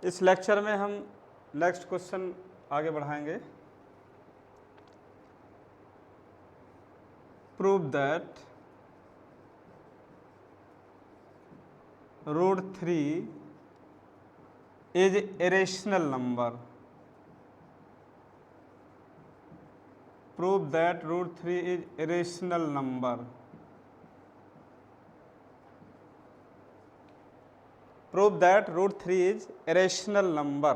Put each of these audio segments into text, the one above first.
इस लेक्चर में हम नेक्स्ट क्वेश्चन आगे बढ़ाएंगे। Prove that root 3 is irrational number. Prove that root 3 is irrational number. Prove that root 3 is irrational number.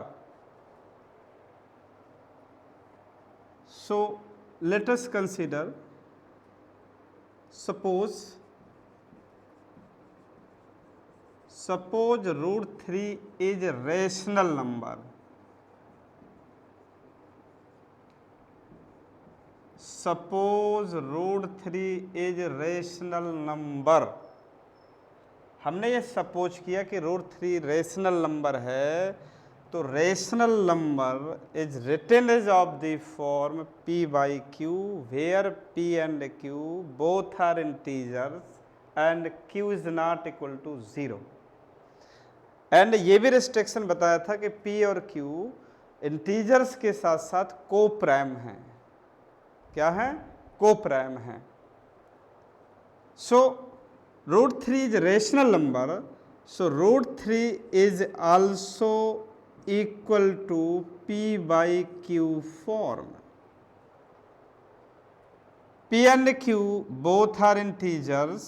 So let us consider, suppose root 3 is a rational number. Suppose root 3 is a rational number. हमने ये suppose किया कि root 3 rational number है, तो rational number is written as of the form p by q, where p and q both are integers and q is not equal to 0। And ये भी restriction बताया था कि p और q इंटीजर्स के साथ साथ को प्राइम हैं। क्या है? को प्राइम हैं। सो root 3 is a rational number, so root 3 is also equal to p by q form. p and q both are integers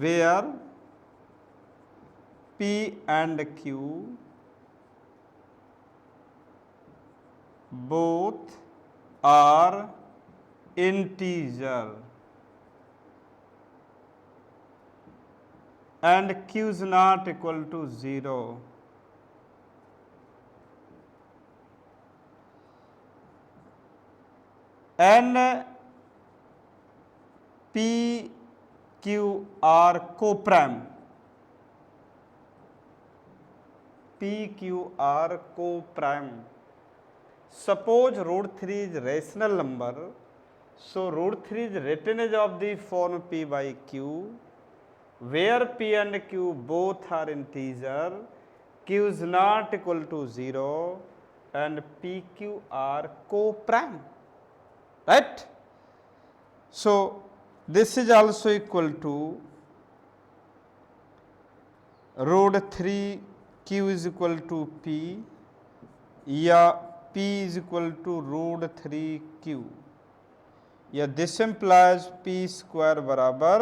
where p and q both are integer and q is not equal to 0. And p q are co-prime. p q are co-prime. Suppose root 3 is rational number, so root 3 is written as of the form p by q, where p and q both are integer, q is not equal to 0 and p q are co-prime, right? So this is also equal to root 3 q is equal to p या p is equal to root 3 q, या this implies p square बराबर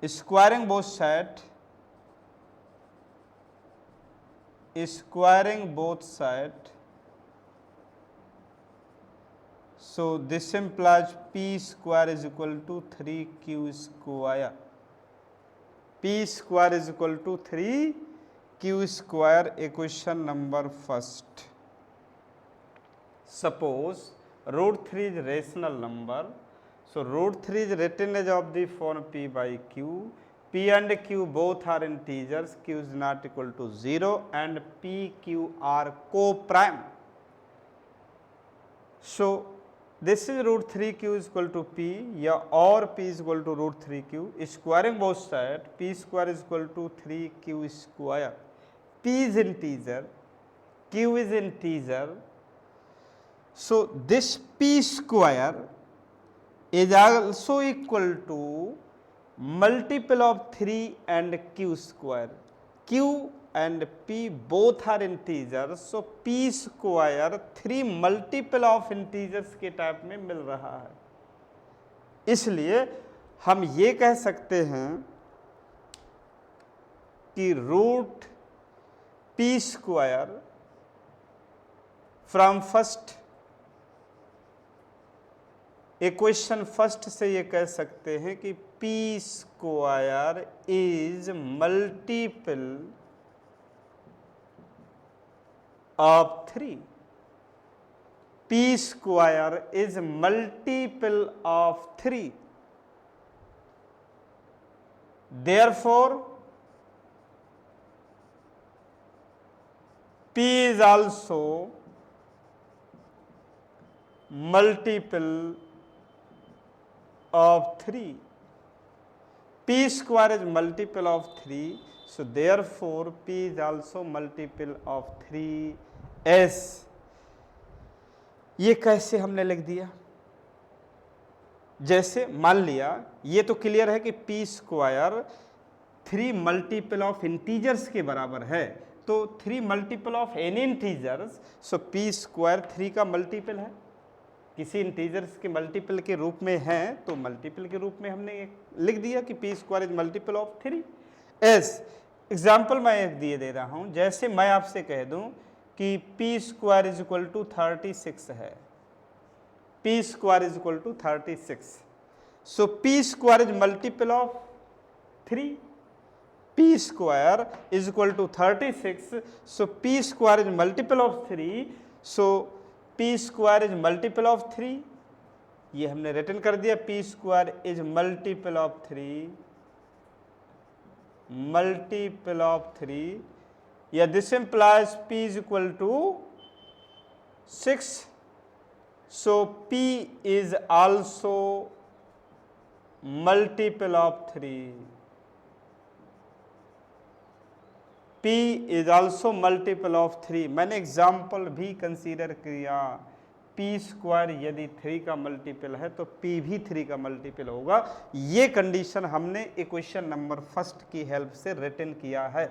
squaring both side, so this implies p square is equal to 3q square. p square is equal to 3q square, equation number first. Suppose root 3 is rational number, so root 3 is written as of the form p by q, p and q both are integers, q is not equal to 0 and p q are co-prime. So this is root 3q is equal to p, या or p is equal to root 3q, squaring both sides, p square is equal to 3q square. p is integer, q is integer, so this p square is also equal to multiple of 3 and q square. q and p both are integers, so p square 3 multiple of integers के type में मिल रहा है। इसलिए हम ये कह सकते हैं कि root p square from first equation first से ये कह सकते हैं कि p square is multiple of 3, p square is multiple of 3, therefore p is also multiple of 3. p square is multiple of 3, so therefore p is also multiple of 3s। ये कैसे हमने लिख दिया? जैसे मान लिया, ये तो क्लियर है कि p square 3 multiple of integers के बराबर है, तो 3 multiple of any integers, so p square 3 का मल्टीपल है, किसी इंटीजर्स के मल्टीपल के रूप में है, तो मल्टीपल के रूप में हमने लिख दिया कि p square is multiple of 3। S example मैं एक दिए दे रहा हूं, जैसे मैं आपसे कह दूं कि p square is equal to 36 है, p square is equal to 36, so p square is multiple of 3, p square is equal to 36, so p square is multiple of 3, so p square is multiple of 3, ये हमने written कर दिया, p square is multiple of 3, multiple of 3, या this implies p is equal to 6, so p is also multiple of 3, p is also multiple of 3। मैंने example भी consider किया, p square यदि 3 का मल्टीपल है तो p भी 3 का मल्टीपल होगा। ये कंडीशन हमने इक्वेशन नंबर फर्स्ट की हेल्प से रिटर्न किया है।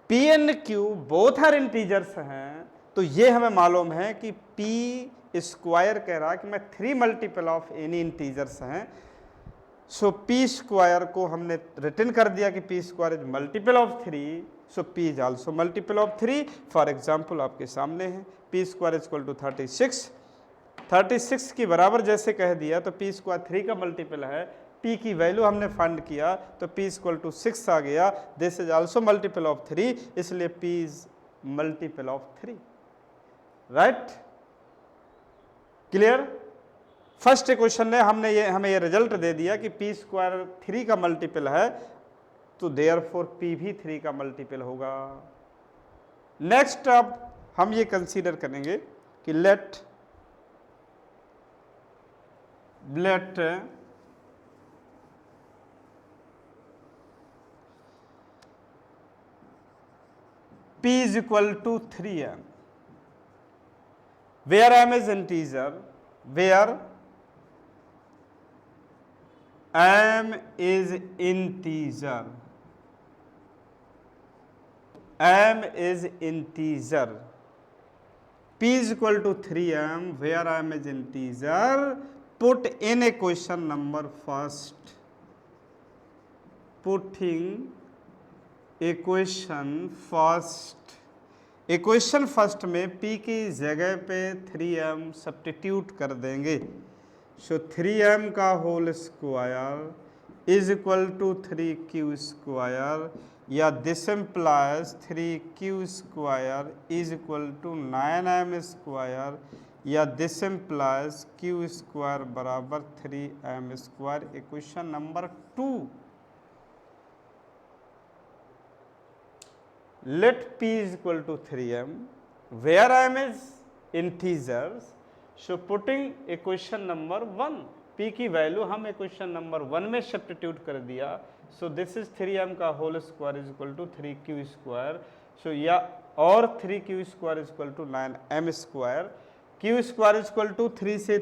p and q both are integers हैं, तो ये हमें मालूम है कि p स्क्वायर कह रहा है कि मैं 3 मल्टीपल ऑफ एनी इंटीजर्स हैं, सो p स्क्वायर को हमने रिटर्न कर दिया कि p square is multiple of 3, so p is also multiple of 3। For example आपके सामने है p square is equal to 36 के बराबर जैसे कह दिया, तो p स्क्वायर 3 का मल्टीपल है, p की वैल्यू हमने फाइंड किया तो p इक्वल टू 6 आ गया, this is also multiple of 3, इसलिए p is multiple of 3, right? Clear? First equation ने हमें ये रिजल्ट दे दिया कि p स्क्वायर 3 का मल्टीपल है, तो देयरफॉर p भी 3 का मल्टीपल होगा। नेक्स्ट अब हम ये कंसीडर करेंगे कि late p is equal to 3m, where m is integer, where m is integer, m is integer, p is equal to 3m, where m is integer, put in equation number first, putting equation first में p की जगह पे 3m substitute कर देंगे, so 3m का whole square is equal to 3q square, या this implies 3q square is equal to 9m square, या this implies q square बराबर 3m square. Equation number 2, let p is equal to 3m, where m is integers, so putting equation number 1, p की value हम equation number 1 में substitute कर दिया, so this is 3m का whole square is equal to 3q square, so या और 3q square is equal to 9m square, q square is equal to 3 से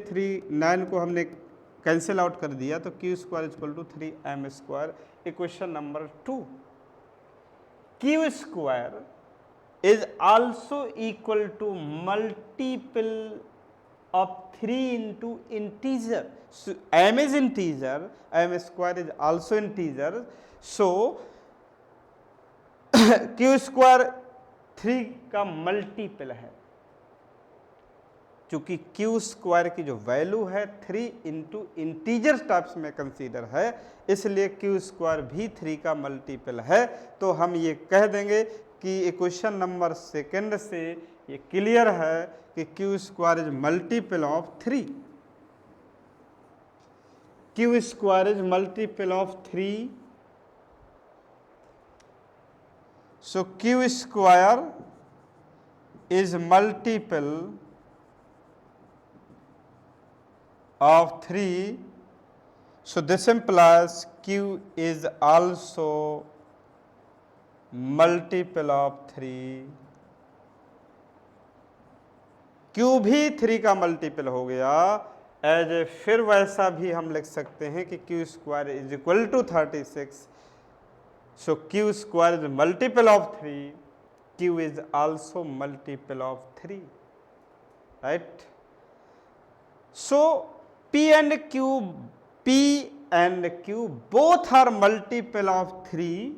9 को हमने कैंसिल आउट कर दिया, तो q square is equal to 3m square. Equation number 2, q square is also equal to multiple of 3 into integer, so m is integer, m square is also integer, so q square 3 का multiple है, चूंकि q square की जो value है 3 into integer types में consider है, इसलिए q square भी 3 का मल्टीपल है। तो हम ये कह देंगे कि इक्वेशन नंबर सेकंड से ये क्लियर है कि q square is multiple of 3, q square is multiple of 3, so q square is multiple of 3 So this implies Q is also multiple of 3, Q भी 3 का मल्टीपल हो गया। एज ए फिर वैसा भी हम लिख सकते हैं कि Q square is equal to 36, so Q square is multiple of 3, Q is also multiple of 3, right? So P and Q both are multiple of 3,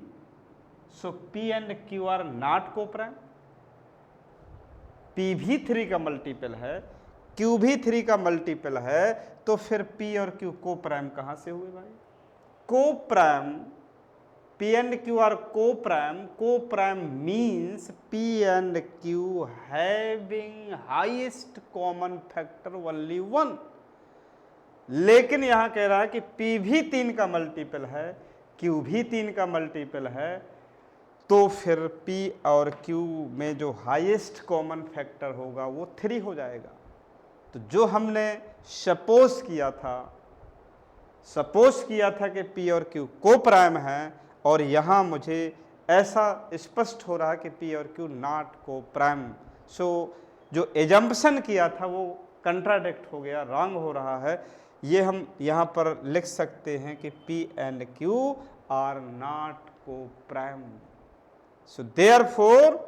so P and Q are not co-prime. P भी 3 का multiple है, Q भी 3 का multiple है, तो फिर P और Q को प्राइम कहां से हुए भाई? को prime, P and Q are co-prime. Co-prime means P and Q having highest common factor only 1. लेकिन यहां कह रहा है कि P भी 3 का मल्टीपल है, Q भी 3 का मल्टीपल है, तो फिर P और Q में जो हाईएस्ट कॉमन फैक्टर होगा वो 3 हो जाएगा। तो जो हमने सपोज किया था कि P और Q को प्राइम है, और यहाँ मुझे ऐसा स्पष्ट हो रहा है कि P और Q नॉट को प्राइम, सो जो एजम्पशन किया था वो कंट्राडिक्ट हो गया, रॉन्ग हो रहा है। ये हम यहाँ पर लिख सकते हैं कि P and Q are not co prime, so therefore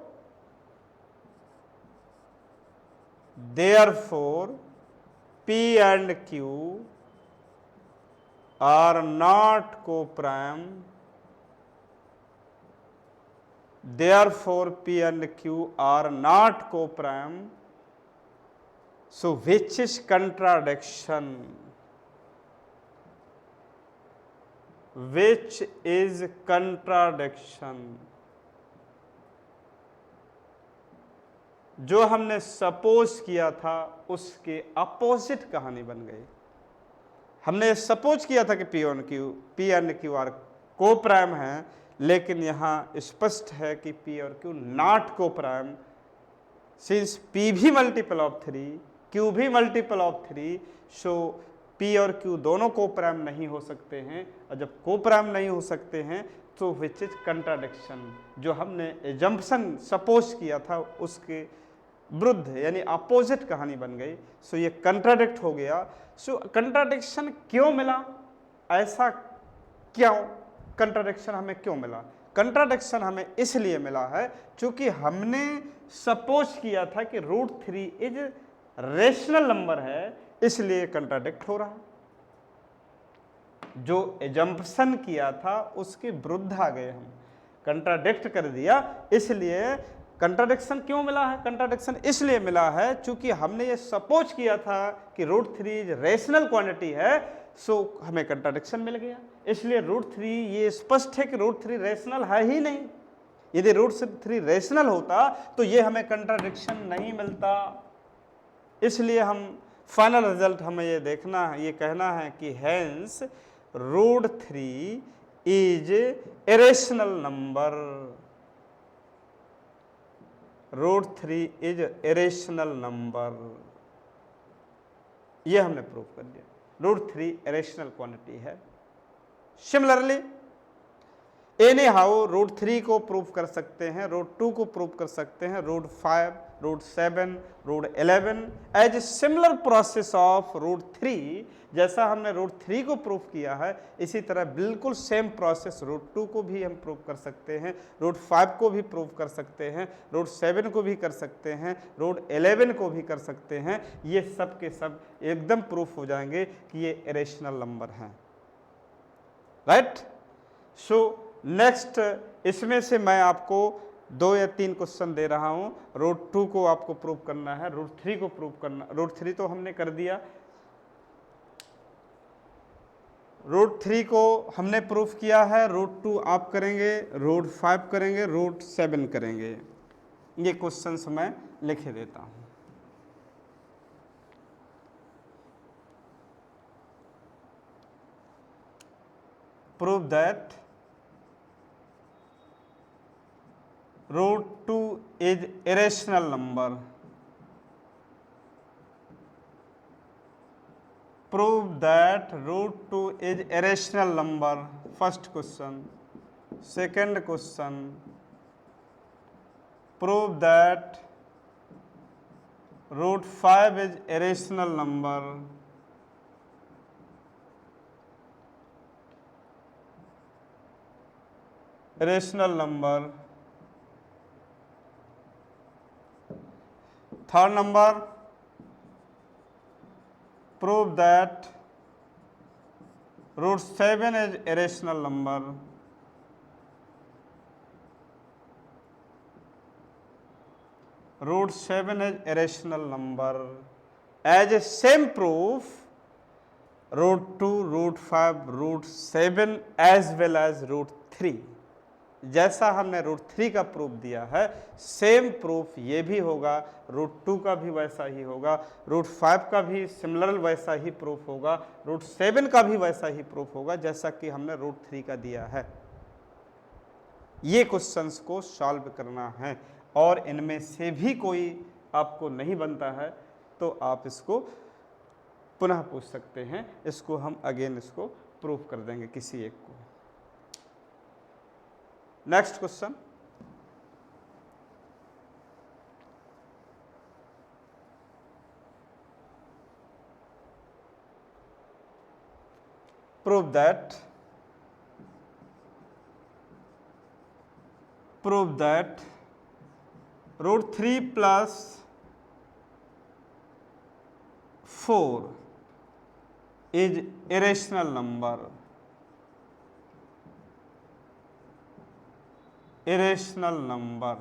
P and Q are not co-prime, therefore P and Q are not co-prime, so which is contradiction? Which is contradiction? जो हमने सपोज किया था उसके अपोजिट कहानी बन गई। हमने suppose किया था कि P एंड Q आर को प्राइम है, लेकिन यहाँ स्पष्ट है कि P और Q not co prime, since P भी मल्टीपल ऑफ 3, Q भी मल्टीपल ऑफ 3, सो P और Q दोनों को प्राइम नहीं हो सकते हैं, और जब को प्राइम नहीं हो सकते हैं तो विच इज कंट्राडिक्शन, जो हमने एजम्पशन सपोज किया था उसके विरुद्ध यानी अपोजिट कहानी बन गई, सो ये कंट्राडिक्ट हो गया। सो कंट्राडिक्शन क्यों मिला, ऐसा क्यों कंट्राडिक्शन हमें क्यों मिला? कंट्राडिक्शन हमें इसलिए मिला है क्योंकि हमने सपोज किया था कि √3 इज रेशनल नंबर है, इसलिए कंट्राडिक्ट हो रहा है। जो एजम्पशन किया था उसके विरुद्ध आ गए, हम कंट्राडिक्ट कर दिया, इसलिए कंट्राडिक्शन क्यों मिला है? कंट्राडिक्शन इसलिए मिला है क्योंकि हमने ये सपोज किया था कि √3 रेशनल क्वांटिटी है, सो हमें कंट्राडिक्शन मिल गया। इसलिए √3 ये स्पष्ट है कि √3 रेशनल है ही नहीं। यदि √3 रेशनल होता तो ये हमें कंट्राडिक्शन नहीं मिलता। इसलिए हम फाइनल रिजल्ट हमें ये देखना है, ये कहना है कि hence √3 is irrational number, √3 is irrational number, ये हमने प्रूव कर दिया। √3 इरेशनल क्वांटिटी है। सिमिलरली एनी हाउ √3 को प्रूव कर सकते हैं, √2 को प्रूव कर सकते हैं, √5, √7, √11 as a similar process of √3। जैसा हमने √3 को प्रूव किया है, इसी तरह बिल्कुल सेम प्रोसेस √2 को भी हम प्रूव कर सकते हैं, √5 को भी प्रूव कर सकते हैं, √7 को भी कर सकते हैं, √11 को भी कर सकते हैं। ये सब के सब एकदम प्रूफ हो जाएंगे कि ये इरेशनल नंबर हैं, राइट। सो नेक्स्ट इसमें से मैं आपको 2 या 3 क्वेश्चन दे रहा हूं। √2 को आपको प्रूव करना है, √3 को प्रूव करना, √3 तो हमने कर दिया, √3 को हमने प्रूफ किया है, √2 आप करेंगे, √5 करेंगे, √7 करेंगे। ये क्वेश्चंस मैं लिखे देता हूं। Prove that √2 is irrational number, prove that root 2 is irrational number. First question. Second question, prove that root 5 is irrational number. Irrational number. Third number, prove that root 7 is irrational number. Root 7 is irrational number. As a same proof, root 2, root 5, root 7 as well as root 3, जैसा हमने root 3 का proof दिया है, same proof ये भी होगा, root 2 का भी वैसा ही होगा, रूट 5 का भी सिमिलर वैसा ही प्रूफ होगा, रूट 7 का भी वैसा ही प्रूफ होगा जैसा कि हमने रूट 3 का दिया है। ये क्वेश्चंस को सॉल्व करना है और इनमें से भी कोई आपको नहीं बनता है तो आप इसको पुनः पूछ सकते हैं, इसको हम अगेन इसको प्रूफ कर देंगे किसी एक को। Next question, prove that root 3 plus 4 is irrational number. Irrational number,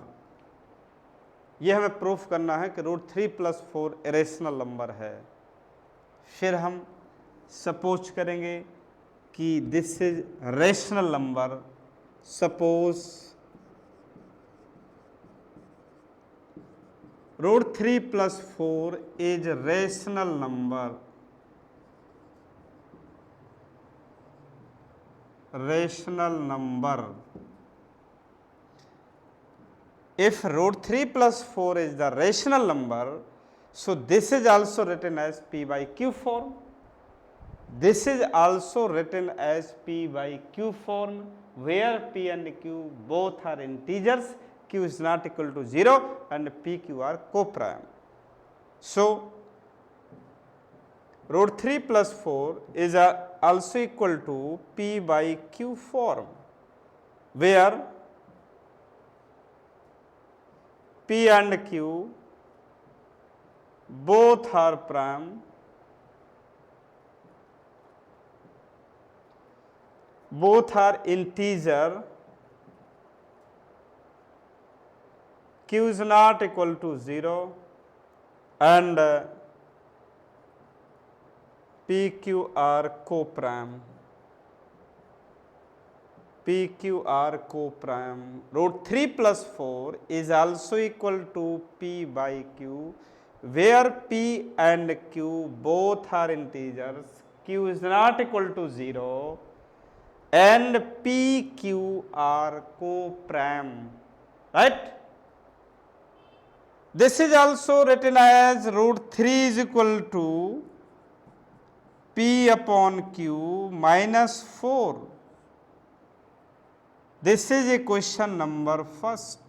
यह हमें प्रूफ करना है कि रूट 3 प्लस 4 इरेशनल नंबर है। फिर हम सपोज करेंगे कि this is rational number. Suppose root 3 plus 4 is rational number. Rational number, if root 3 plus 4 is the rational number, so this is also written as p by q form. This is also written as p by q form, where p and q both are integers, q is not equal to 0 and p q are co-prime. So root 3 plus 4 is also equal to p by q form, where P and Q both are prime, both are integer, Q is not equal to 0 and PQ are co-prime. PQ are co-prime. Root 3 plus 4 is also equal to P by Q, where P and Q both are integers, Q is not equal to 0 and PQ are co-prime, right? This is also written as root 3 is equal to P upon Q minus 4. This is a question number first.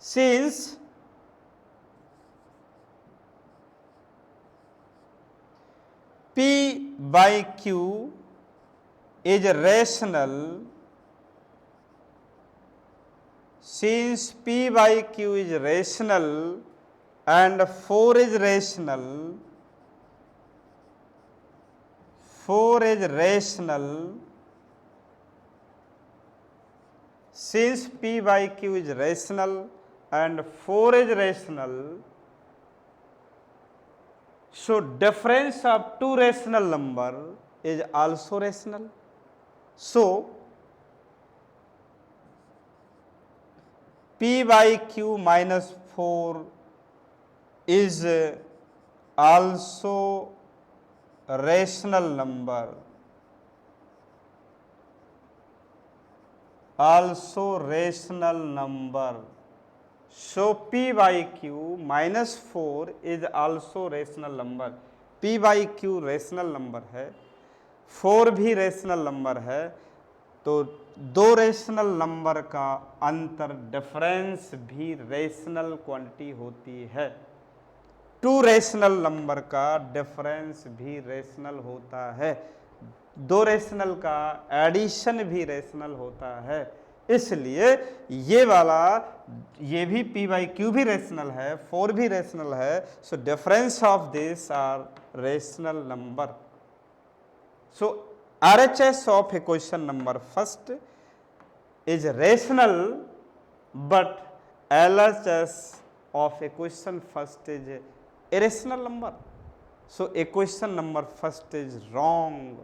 Since P by Q is rational, since P by Q is rational and 4 is rational, 4 is rational, since P by Q is rational and 4 is rational, so difference of two rational number is also rational. So P by Q minus 4 is also rational number, also rational number. So P by Q minus 4 is also rational number. P by Q rational number है, 4 भी rational number है, तो दो rational number का अंतर difference भी rational quantity होती है। टू रेशनल नंबर का डिफरेंस भी रेशनल होता है, दो रेशनल का एडिशन भी रेशनल होता है। इसलिए ये वाला, ये भी P बाई Q भी रेशनल है, 4 भी रेशनल है, so difference of this are rational number. So RHS of equation number first is rational, but LHS of equation first is irrational number. So equation number first is wrong.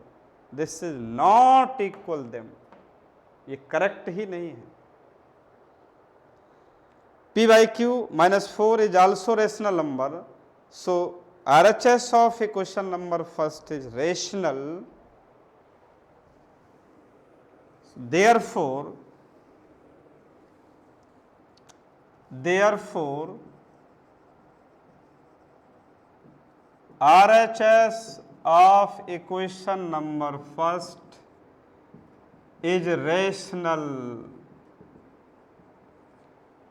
This is not equal them. ये correct ही नहीं है। P by Q minus 4 is also rational number. So RHS of equation number first is rational. Therefore RHS of equation number first is rational.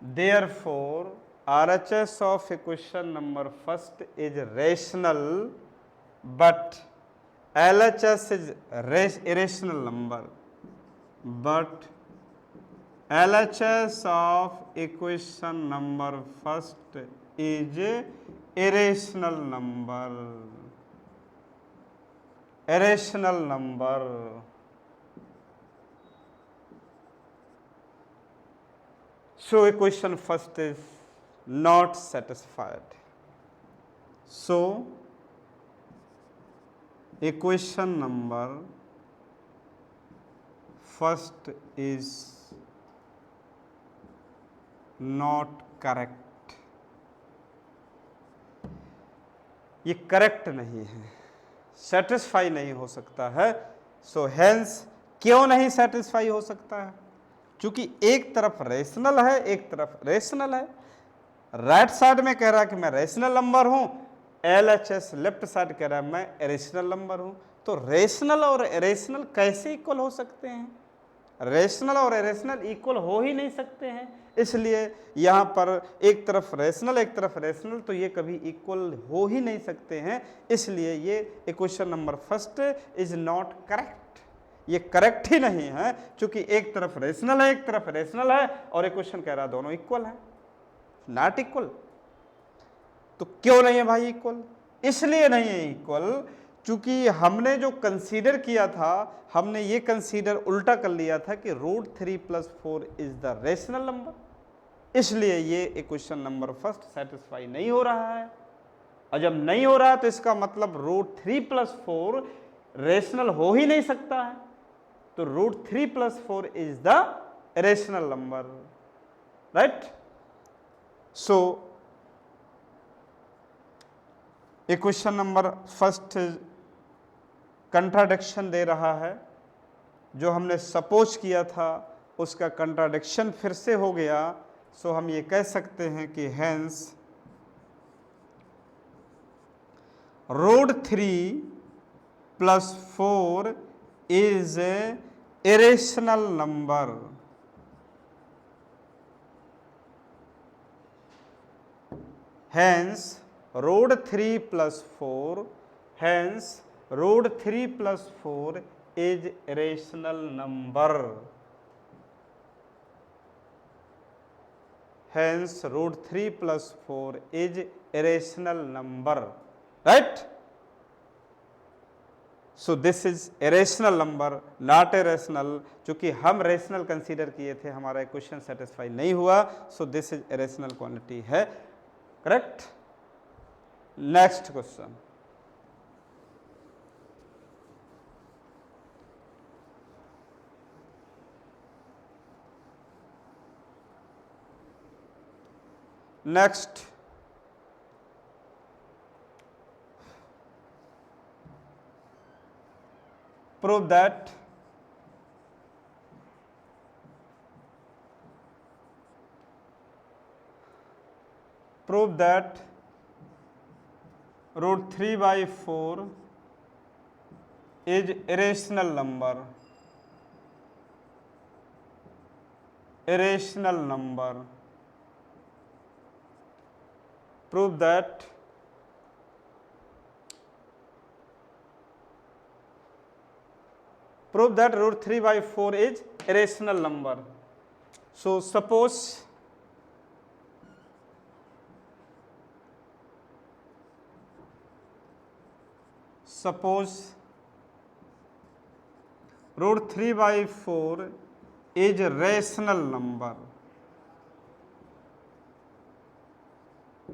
Therefore RHS of equation number first is rational, but LHS is irrational number. But LHS of equation number first is irrational number. Irrational number. So equation first is not satisfied. So equation number first is not correct. ये correct नहीं है, satisfy नहीं हो सकता है। So hence क्यों नहीं satisfy हो सकता है? क्योंकि एक तरफ रेशनल है, एक तरफ रेशनल है। राइट साइड में कह रहा है कि मैं रेशनल नंबर हूं, LHS लेफ्ट साइड कह रहा है मैं इरेशनल नंबर हूं। तो रेशनल और इरेशनल कैसे इक्वल हो सकते हैं? रेशनल और इरेशनल इक्वल हो ही नहीं सकते हैं। इसलिए यहाँ पर एक तरफ रेशनल एक तरफ रेशनल, तो ये कभी इक्वल हो ही नहीं सकते हैं। इसलिए ये equation number first is not correct, ये करेक्ट ही नहीं है, क्योंकि एक तरफ रेशनल है एक तरफ रेशनल है और इक्वेशन कह रहा है दोनों इक्वल है, नॉट इक्वल। तो क्यों नहीं है भाई इक्वल? इसलिए नहीं है इक्वल क्योंकि हमने जो कंसीडर किया था, हमने ये कंसीडर उल्टा कर लिया था कि √3 + 4 इज द रेशनल नंबर। इसलिए ये इक्वेशन नंबर फर्स्ट सेटिस्फाई नहीं हो रहा है। और जब नहीं हो रहा है तो इसका मतलब √3 + 4 रेशनल हो ही नहीं सकता है। तो √3 + 4 is the rational number, right. So equation number first contradiction दे रहा है। जो हमने सपोज किया था उसका कंट्राडिक्शन फिर से हो गया। सो हम ये कह सकते हैं कि hence √3 + 4 is irrational number. Hence √3 + 4, hence √3 + 4 is irrational number. Hence √3 + 4 is irrational number, right? So this is irrational number, not irrational. चूंकि हम रेशनल कंसीडर किए थे, हमारा इक्वेशन सेटिस्फाई नहीं हुआ, so this is irrational quantity है, correct. Next question, next prove that prove that root 3 by 4 is irrational number. Irrational number. Prove that root 3 by 4 is irrational number. So suppose root 3 by 4 is a rational number.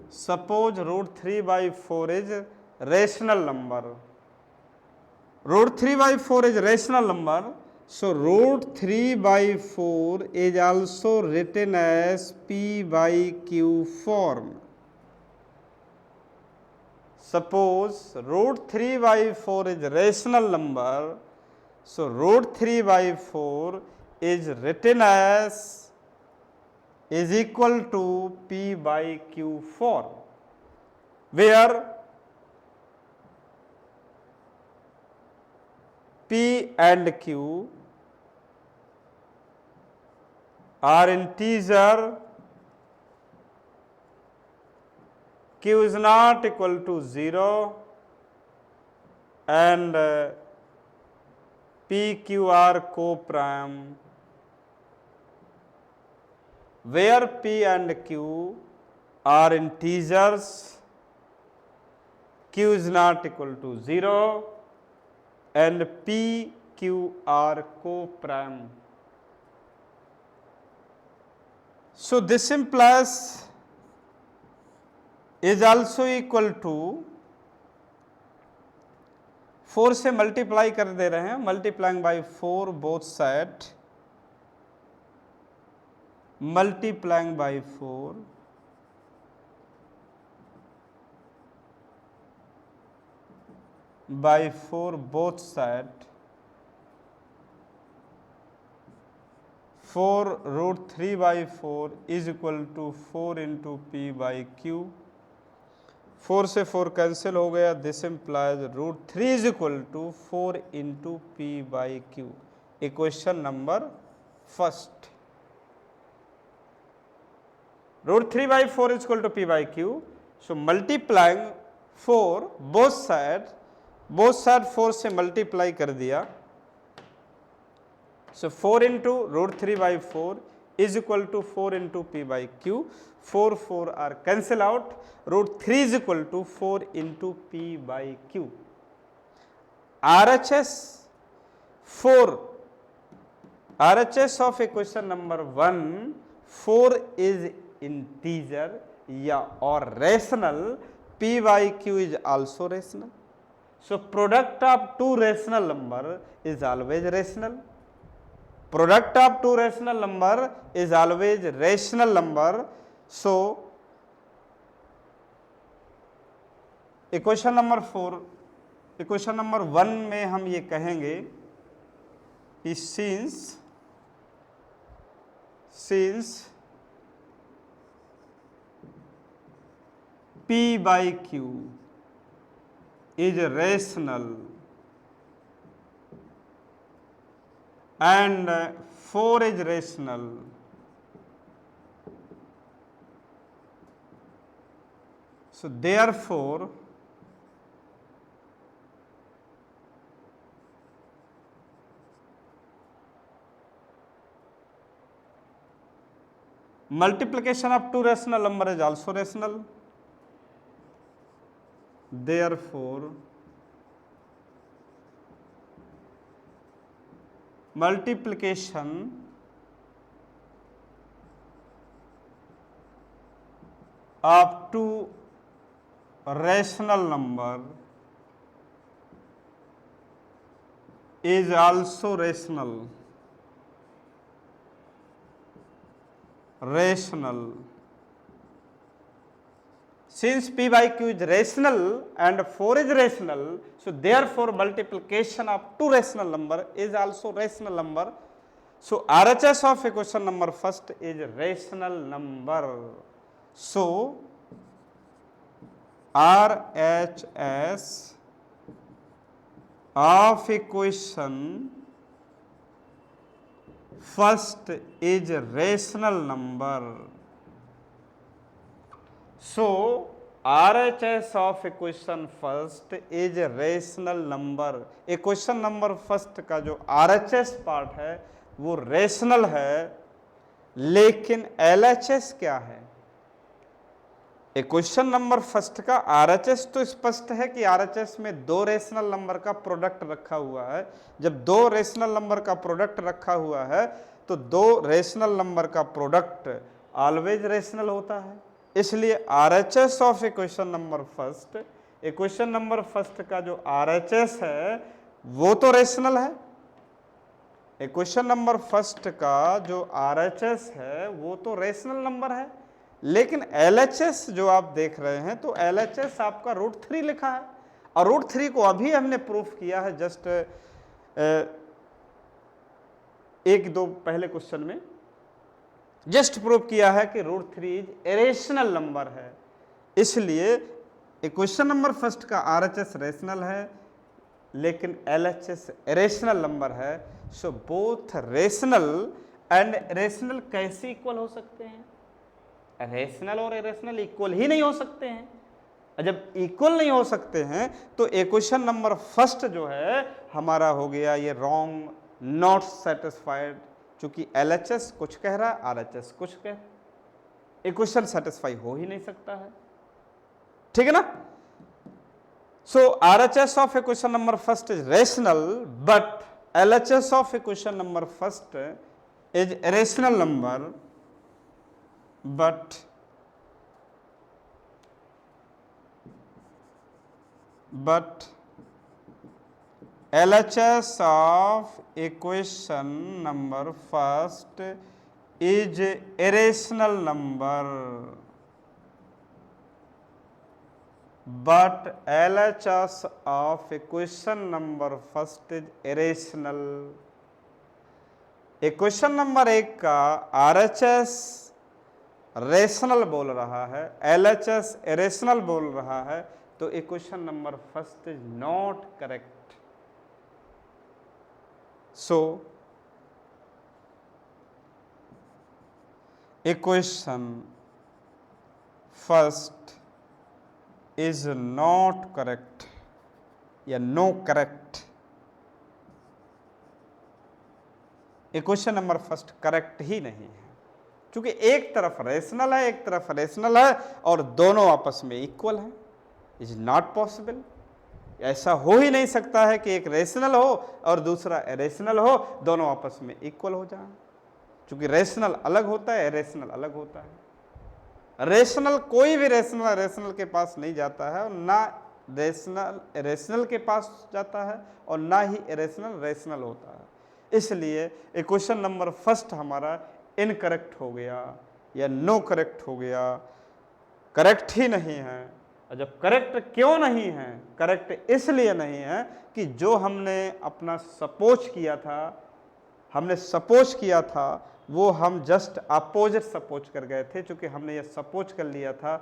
Suppose root 3 by 4 is a rational number. Root 3 by 4 is a rational number. So root 3 by 4 is also written as P by Q form. Suppose root 3 by 4 is a rational number. So root 3 by 4 is written as is equal to P by Q form, where P and Q are integer, Q is not equal to 0, and P, Q are co-prime, where P and Q are integers, Q is not equal to 0, and P, Q are co-prime. So this implies is also equal to 4 से multiply कर दे रहे हैं, multiplying by 4 both side, multiplying by 4 by 4 both side, 4 root 3 by 4 is equal to 4 into P by Q. 4 से 4 cancel हो गया. This implies root 3 is equal to 4 into P by Q. Equation number first. Root 3 by 4 is equal to P by Q. So multiplying 4 both side 4 से multiply कर दिया. So 4 into root 3 by 4 is equal to 4 into P by Q. 4 are cancel out. Root 3 is equal to 4 into P by Q. RHS of equation number 1, 4 is integer or rational. P by Q is also rational. So product of two rational number is always rational. Product of two rational number is always rational number. So equation number 4, equation number 1 में हम ये कहेंगे कि since P by Q is rational and 4 is rational, so therefore multiplication of two rational number is also rational. Therefore multiplication of two rational number is also rational. Since P by Q is rational and 4 is rational, so therefore multiplication of two rational number is also rational number. So RHS of equation number first is rational number. So RHS of equation first is rational number. So RHS of equation first is a rational number. Equation number first का जो RHS part है वो rational है, लेकिन LHS क्या है? Equation number first का RHS तो स्पष्ट है कि RHS में दो रेशनल नंबर का प्रोडक्ट रखा हुआ है। जब दो रेशनल नंबर का प्रोडक्ट रखा हुआ है तो दो रेशनल नंबर का प्रोडक्ट ऑलवेज रेशनल होता है, इसलिए RHS of equation number first, equation number first का जो RHS है वो तो रेशनल है। इक्वेशन नंबर फर्स्ट का जो RHS है वो तो रेशनल नंबर है, लेकिन LHS जो आप देख रहे हैं तो LHS आपका √3 लिखा है, और √3 को अभी हमने प्रूफ किया है जस्ट एक दो पहले क्वेश्चन में जस्ट प्रूव किया है कि √3 इज रेशनल नंबर है। इसलिए इक्वेशन नंबर फर्स्ट का RHS रेशनल है, लेकिन LHS रेशनल नंबर है। So both rational and rational कैसे इक्वल हो सकते हैं? रेशनल और इरेशनल इक्वल ही नहीं हो सकते हैं। जब इक्वल नहीं हो सकते हैं तो इक्वेशन नंबर फर्स्ट जो है हमारा हो गया ये रॉन्ग, नॉट सेटिस्फाइड, चूंकि LHS कुछ कह रहा है, RHS कुछ कह, इक्वेशन सेटिस्फाई हो ही नहीं सकता है, ठीक है ना। सो RHS of equation number first is rational, but LHS of equation number first is rational number, but LHS of equation number first is irrational number, but LHS of equation number first is irrational. Equation number एक का RHS rational बोल रहा है, LHS irrational बोल रहा है, तो equation number first is not correct. So equation first is not correct या no correct. Equation number first correct ही नहीं है, क्योंकि एक तरफ रेशनल है, एक तरफ रेशनल है, और दोनों आपस में इक्वल है। इज नॉट पॉसिबल, ऐसा हो ही नहीं सकता है कि एक रेशनल हो और दूसरा इरेशनल हो, दोनों आपस में इक्वल हो जाए, क्योंकि रेशनल अलग होता है, इरेशनल अलग होता है। रेशनल कोई भी रेशनल के पास नहीं जाता है, और ना रेशनल इरेशनल के पास जाता है, और ना ही इरेशनल रेशनल होता है। इसलिए इक्वेशन नंबर फर्स्ट हमारा इनकरेक्ट हो गया या नो करेक्ट हो गया, करेक्ट ही नहीं है। और जब करेक्ट क्यों नहीं है? करेक्ट इसलिए नहीं है कि जो हमने अपना सपोज किया था वो हम जस्ट अपोजिट सपोज कर गए थे, क्योंकि हमने ये सपोज कर लिया था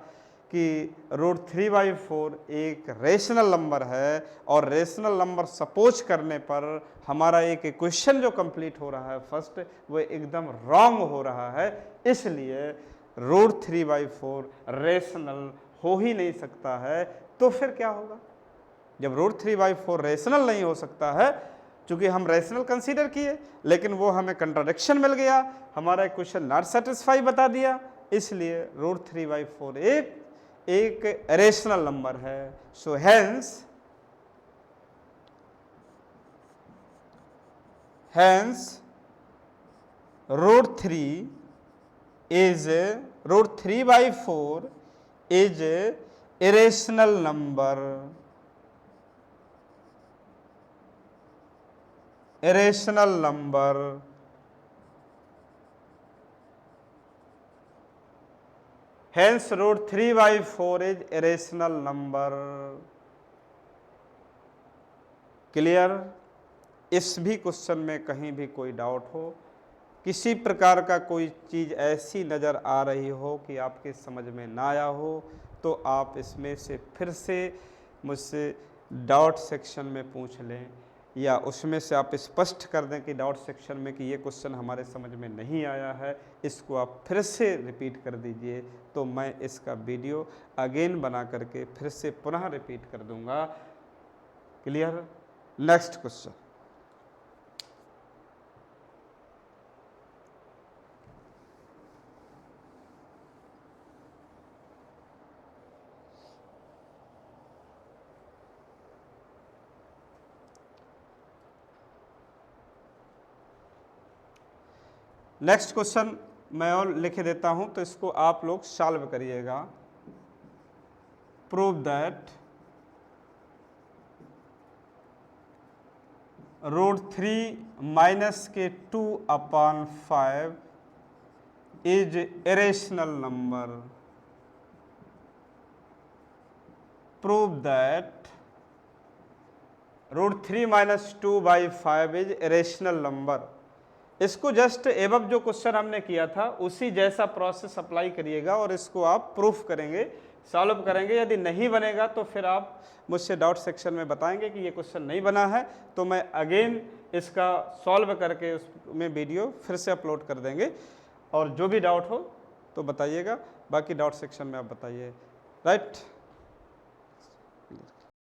कि √3/4 एक रेशनल नंबर है, और रेशनल नंबर सपोज करने पर हमारा एक इक्वेशन जो कंप्लीट हो रहा है फर्स्ट, वो एकदम रॉन्ग हो रहा है। इसलिए √3/4 रेशनल हो ही नहीं सकता है। तो फिर क्या होगा? जब √3/4 रेशनल नहीं हो सकता है, चूंकि हम रेशनल कंसीडर किए लेकिन वो हमें कंट्राडिक्शन मिल गया, हमारा इक्वेशन नॉट सेटिस्फाई बता दिया, इसलिए √3/4 एक रेशनल नंबर है। So hence √3/4 is irrational number, hence √3/4 is irrational number। Clear? इस भी क्वेश्चन में कहीं भी कोई डाउट हो, किसी प्रकार का कोई चीज़ ऐसी नज़र आ रही हो कि आपके समझ में ना आया हो, तो आप इसमें से फिर से मुझसे डाउट सेक्शन में पूछ लें, या उसमें से आप स्पष्ट कर दें कि डाउट सेक्शन में कि ये क्वेश्चन हमारे समझ में नहीं आया है, इसको आप फिर से रिपीट कर दीजिए, तो मैं इसका वीडियो अगेन बना करके फिर से पुनः रिपीट कर दूंगा। Clear? Next question. Next question मैं और लिख देता हूं, तो इसको आप लोग सॉल्व करिएगा। प्रूव दैट √3 - के 2/5 is irrational number. Prove that √3 - 2/5 is irrational number. इसको जस्ट एबव जो क्वेश्चन हमने किया था उसी जैसा प्रोसेस अप्लाई करिएगा और इसको आप प्रूफ करेंगे, सॉल्व करेंगे। यदि नहीं बनेगा तो फिर आप मुझसे डाउट सेक्शन में बताएंगे कि ये क्वेश्चन नहीं बना है, तो मैं अगेन इसका सॉल्व करके उसमें वीडियो फिर से अपलोड कर देंगे। और जो भी डाउट हो तो बताइएगा, बाकी डाउट सेक्शन में आप बताइए। राइट।